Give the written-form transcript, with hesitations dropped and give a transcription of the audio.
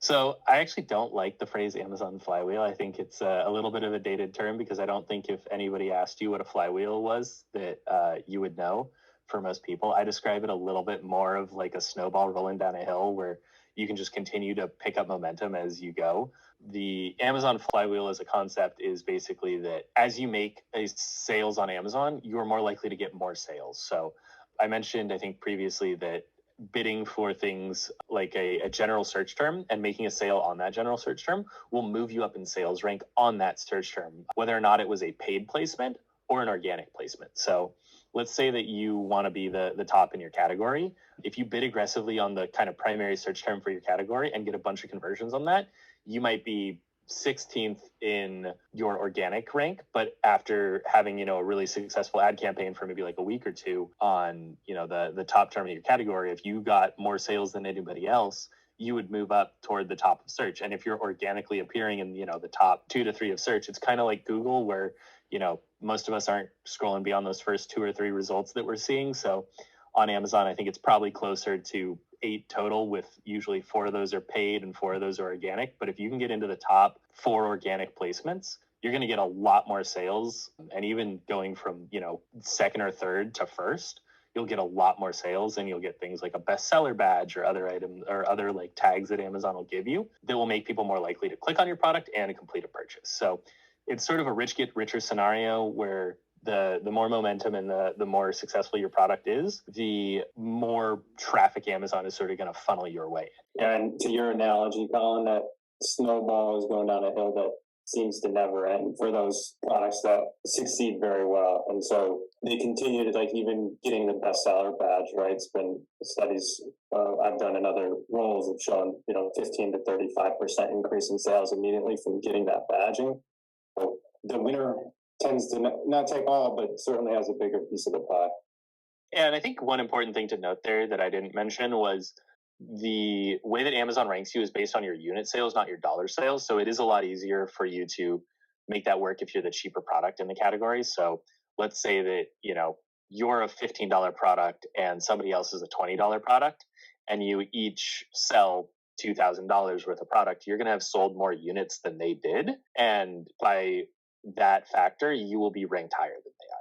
So I actually don't like the phrase Amazon flywheel. I think it's a little bit of a dated term because I don't think if anybody asked you what a flywheel was that you would know for most people. I describe it a little bit more of like a snowball rolling down a hill where you can just continue to pick up momentum as you go. The Amazon flywheel as a concept is basically that as you make a sales on Amazon, you're more likely to get more sales. So I mentioned, I think previously, that bidding for things like a general search term and making a sale on that general search term will move you up in sales rank on that search term, whether or not it was a paid placement or an organic placement. So let's say that you want to be the top in your category. If you bid aggressively on the kind of primary search term for your category and get a bunch of conversions on that, you might be 16th in your organic rank, but after having a really successful ad campaign for maybe like a week or two on the top term of your category, if you got more sales than anybody else, you would move up toward the top of search. And if you're organically appearing in the top 2 to 3 of search, it's kind of like Google, where most of us aren't scrolling beyond those first 2 or 3 results that we're seeing. So on Amazon, I think it's probably closer to 8 total, with usually 4 of those are paid and 4 of those are organic. But if you can get into the top 4 organic placements, you're going to get a lot more sales. And even going from second or third to first, you'll get a lot more sales, and you'll get things like a bestseller badge or other items or other like tags that Amazon will give you that will make people more likely to click on your product and complete a purchase. So it's sort of a rich get richer scenario where the more momentum and the more successful your product is, the more traffic Amazon is sort of going to funnel your way. Yeah, and to your analogy, Colin, that snowball is going down a hill that seems to never end for those products that succeed very well. And so they continue to, like, even getting the bestseller badge, right? It's been studies I've done in other roles have shown, 15 to 35% increase in sales immediately from getting that badging. So the winner tends to not take all, but certainly has a bigger piece of the pie. And I think one important thing to note there that I didn't mention was the way that Amazon ranks you is based on your unit sales, not your dollar sales. So it is a lot easier for you to make that work if you're the cheaper product in the category. So let's say that, you're a $15 product and somebody else is a $20 product, and you each sell $2,000 worth of product. You're going to have sold more units than they did. And by that factor, you will be ranked higher than they are.